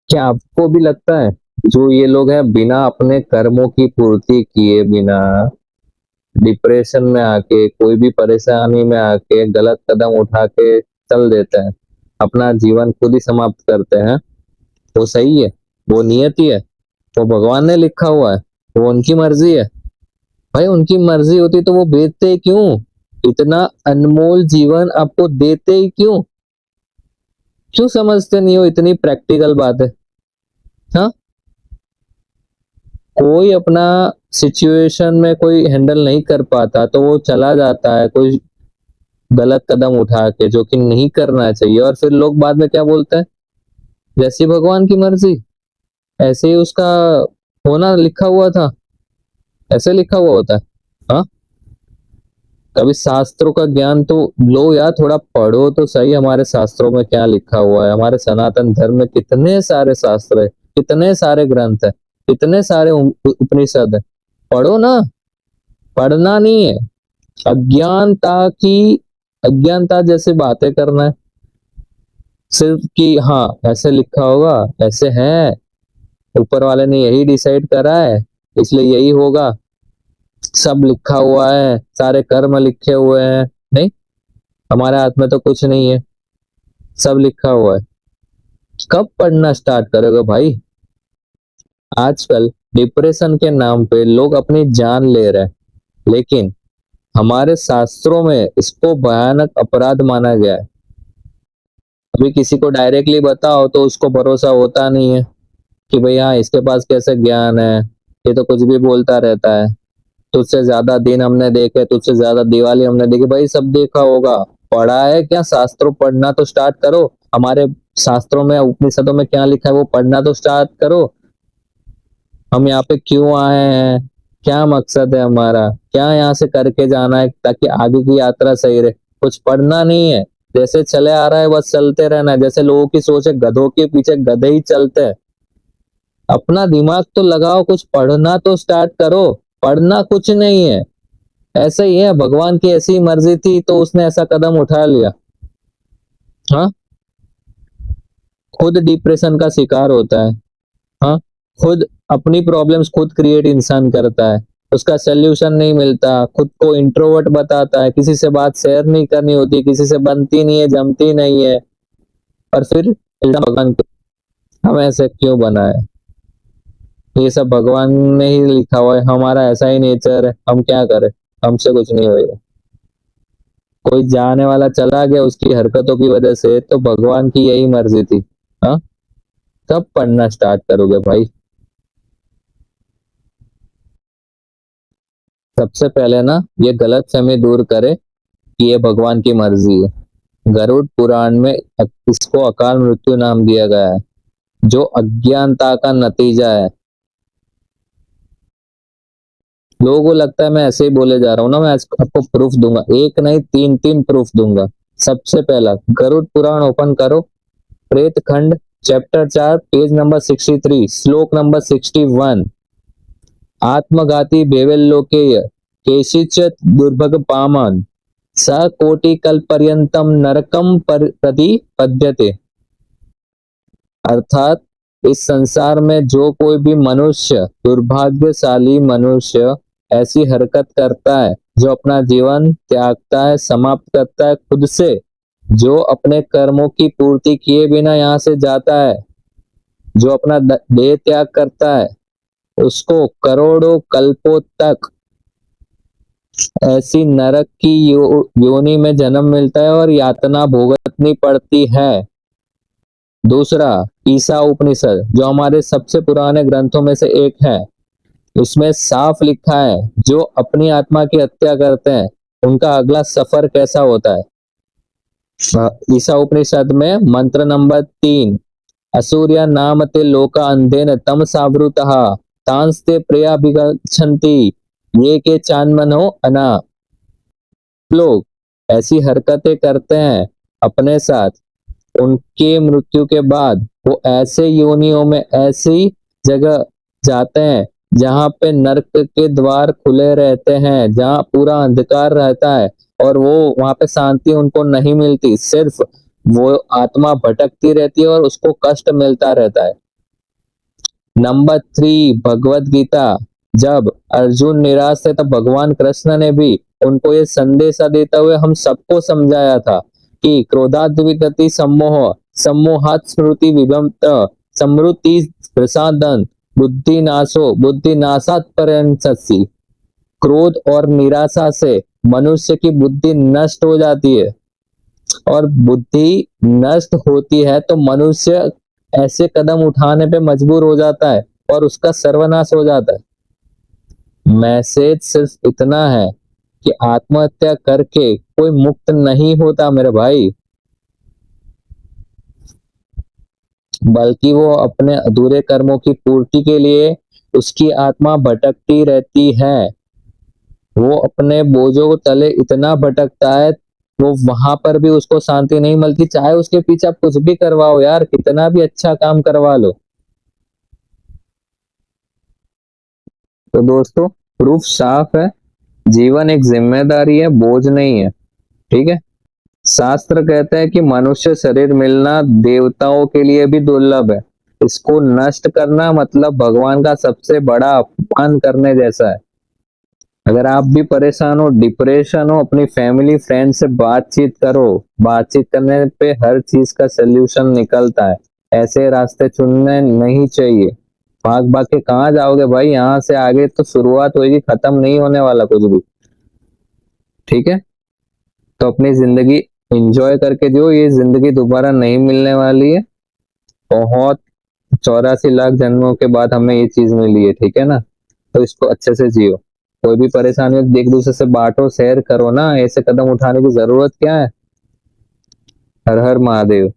क्या आपको भी लगता है जो ये लोग हैं बिना अपने कर्मों की पूर्ति किए बिना डिप्रेशन में आके कोई भी परेशानी में आके गलत कदम उठा के चल देते हैं, अपना जीवन खुद ही समाप्त करते हैं, वो सही है? वो नियति है? वो भगवान ने लिखा हुआ है? वो उनकी मर्जी है? भाई उनकी मर्जी होती तो वो भेजते ही क्यों? इतना अनमोल जीवन आपको देते ही क्यों? क्यों समझते नहीं हो? इतनी प्रैक्टिकल बात है। हाँ, कोई अपना सिचुएशन में कोई हैंडल नहीं कर पाता तो वो चला जाता है कोई गलत कदम उठा के, जो कि नहीं करना चाहिए, और फिर लोग बाद में क्या बोलते हैं, जैसी भगवान की मर्जी ऐसे ही उसका होना लिखा हुआ था, ऐसे लिखा हुआ होता है। हाँ, कभी शास्त्रों का ज्ञान तो लो यार, थोड़ा पढ़ो तो सही, हमारे शास्त्रों में क्या लिखा हुआ है। हमारे सनातन धर्म में कितने सारे शास्त्र है, कितने सारे ग्रंथ है, कितने सारे उपनिषद है, पढ़ो ना। पढ़ना नहीं है, अज्ञानता की अज्ञानता जैसे बातें करना है, सिर्फ कि हाँ ऐसे लिखा होगा, ऐसे है, ऊपर वाले ने यही डिसाइड करा है इसलिए यही होगा, सब लिखा हुआ है, सारे कर्म लिखे हुए हैं। नहीं, हमारे हाथ में तो कुछ नहीं है, सब लिखा हुआ है। कब पढ़ना स्टार्ट करोगे भाई? आजकल डिप्रेशन के नाम पे लोग अपनी जान ले रहे हैं, लेकिन हमारे शास्त्रों में इसको भयानक अपराध माना गया है। अभी किसी को डायरेक्टली बताओ तो उसको भरोसा होता नहीं है कि भाई हाँ इसके पास कैसे ज्ञान है, ये तो कुछ भी बोलता रहता है, तुझसे ज्यादा दिन हमने देखे, तुझसे ज्यादा दिवाली हमने देखी। भाई सब देखा होगा, पढ़ा है क्या? शास्त्रों पढ़ना तो स्टार्ट करो। हमारे शास्त्रों में उपनिषदों में क्या लिखा है वो पढ़ना तो स्टार्ट करो। हम यहाँ पे क्यों आए हैं, क्या मकसद है हमारा, क्या यहाँ से करके जाना है ताकि आगे की यात्रा सही रहे, कुछ पढ़ना नहीं है। जैसे चले आ रहा है बस चलते रहना है। जैसे लोगों की सोच है गधों के पीछे गधे ही चलते हैं। अपना दिमाग तो लगाओ, कुछ पढ़ना तो स्टार्ट करो। पढ़ना कुछ नहीं है, ऐसा ही है, भगवान की ऐसी मर्जी थी तो उसने ऐसा कदम उठा लिया। हाँ, खुद डिप्रेशन का शिकार होता है। हाँ, खुद अपनी प्रॉब्लम्स खुद क्रिएट इंसान करता है, उसका सोल्यूशन नहीं मिलता, खुद को इंट्रोवर्ट बताता है, किसी से बात शेयर नहीं करनी होती, किसी से बनती नहीं है, जमती नहीं है, और फिर इल्जाम भगवान पे, हम ऐसे क्यों बनाए? ये सब भगवान ने ही लिखा हुआ है, हमारा ऐसा ही नेचर है, हम क्या करें, हमसे कुछ नहीं होगा। कोई जाने वाला चला गया उसकी हरकतों की वजह से, तो भगवान की यही मर्जी थी। हाँ, कब पढ़ना स्टार्ट करोगे भाई? सबसे पहले ना ये गलत फहमी दूर करे कि ये भगवान की मर्जी है। गरुड़ पुराण में इसको अकाल मृत्यु नाम दिया गया है, जो अज्ञानता का नतीजा है। लोगों को लगता है मैं ऐसे ही बोले जा रहा हूँ ना, मैं आपको प्रूफ दूंगा, एक नहीं तीन तीन प्रूफ दूंगा। सबसे पहला, गरुड़ पुराण ओपन करो, प्रेत खंड चैप्टर 4 पेज नंबर 63 श्लोक नंबर 61। आत्मघाती भेवेल्लोकेय केशिचित् दुर्भग पामान स कोटि कल्पर्यंतम नरकम प्रतिपद्यते। अर्थात इस संसार में जो कोई भी मनुष्य, दुर्भाग्यशाली मनुष्य ऐसी हरकत करता है, जो अपना जीवन त्यागता है, समाप्त करता है खुद से, जो अपने कर्मों की पूर्ति किए बिना यहाँ से जाता है, जो अपना देह त्याग करता है, उसको करोड़ों कल्पों तक ऐसी नरक की योनि में जन्म मिलता है और यातना भुगतनी पड़ती है। दूसरा, ईसा उपनिषद जो हमारे सबसे पुराने ग्रंथों में से एक है, उसमें साफ लिखा है जो अपनी आत्मा की हत्या करते हैं उनका अगला सफर कैसा होता है। ईसा उपनिषद में मंत्र नंबर 3, असूर्या नाम ते लोका अंधेन तम सावृतः तांस्ते प्रियाभिगच्छन्ति ये के चान्मनो अना। लोग ऐसी हरकतें करते हैं अपने साथ, उनके मृत्यु के बाद वो ऐसे योनियों में ऐसी जगह जाते हैं जहां पे नरक के द्वार खुले रहते हैं, जहां पूरा अंधकार रहता है, और वो वहां पे शांति उनको नहीं मिलती, सिर्फ वो आत्मा भटकती रहती है और उसको कष्ट मिलता रहता है। नंबर 3 भगवत गीता। जब अर्जुन निराश थे तब भगवान कृष्ण ने भी उनको ये संदेशा देते हुए हम सबको समझाया था कि क्रोधात् विगति सम्मोह सम्मोहात् स्मृति विभ्रमत समृति प्रसादन बुद्धि नाशो बुद्धि नाशात् परंसि। क्रोध और निराशा से मनुष्य की बुद्धि नष्ट हो जाती है, और बुद्धि नष्ट होती है तो मनुष्य ऐसे कदम उठाने पे मजबूर हो जाता है और उसका सर्वनाश हो जाता है। मैसेज सिर्फ इतना है कि आत्महत्या करके कोई मुक्त नहीं होता मेरे भाई, बल्कि वो अपने अधूरे कर्मों की पूर्ति के लिए उसकी आत्मा भटकती रहती है। वो अपने बोझों तले इतना भटकता है, वो वहां पर भी उसको शांति नहीं मिलती, चाहे उसके पीछे आप कुछ भी करवाओ यार, कितना भी अच्छा काम करवा लो। तो दोस्तों प्रूफ साफ है, जीवन एक जिम्मेदारी है, बोझ नहीं है। ठीक है, शास्त्र कहते हैं कि मनुष्य शरीर मिलना देवताओं के लिए भी दुर्लभ है। इसको नष्ट करना मतलब भगवान का सबसे बड़ा अपमान करने जैसा है। अगर आप भी परेशान हो, डिप्रेशन हो, अपनी फैमिली फ्रेंड से बातचीत करो। बातचीत करने पे हर चीज का सोल्यूशन निकलता है। ऐसे रास्ते चुनने नहीं चाहिए। भाग भाग के कहाँ जाओगे भाई, यहाँ से आगे तो शुरुआत होगी, खत्म नहीं होने वाला कुछ भी। ठीक है, तो अपनी जिंदगी एंजॉय करके जियो, ये जिंदगी दोबारा नहीं मिलने वाली है। बहुत 84 लाख जन्मों के बाद हमें ये चीज मिली है, ठीक है ना, तो इसको अच्छे से जियो। कोई भी परेशानी हो एक दूसरे से बांटो, शेयर करो ना, ऐसे कदम उठाने की जरूरत क्या है। हर हर महादेव।